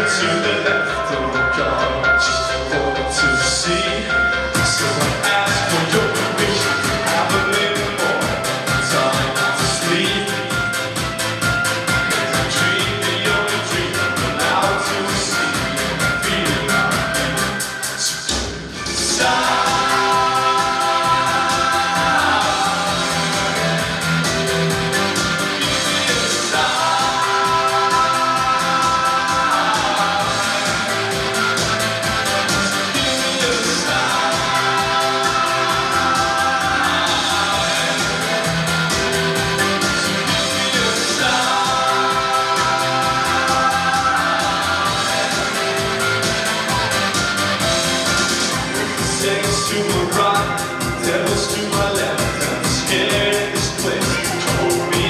to the left, oh God, just want to see. So I ask for your permission to have a little more time to sleep. 'Cause I dream the only dream I'm allowed to see. Feel like inside. Saints to my right, devils to my left. I'm scared in this place, hold me.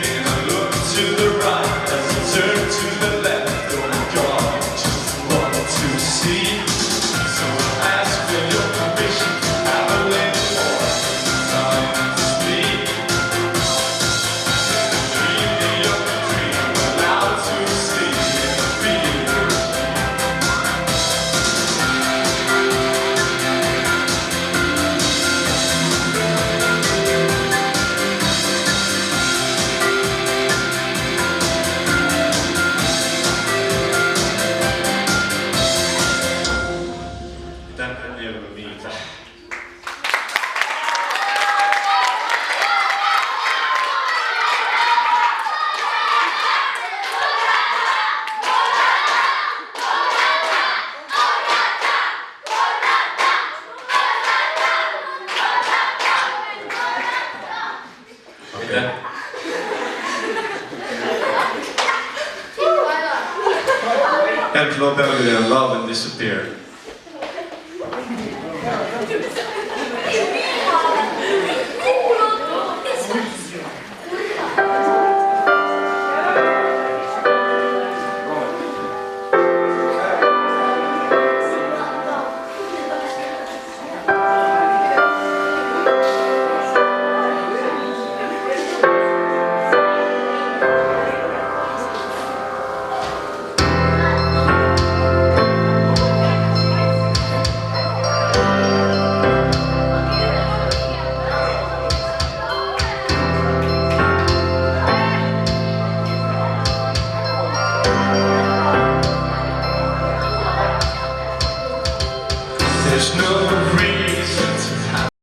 And I look to the right as I turn to the left. Oh my God, just want to see. So I ask for your permission to have a little more time to speak. And I dream the only dream I'm allowed to see. And I feel Den är min. okay. Help Lord Belvedere, love and disappear.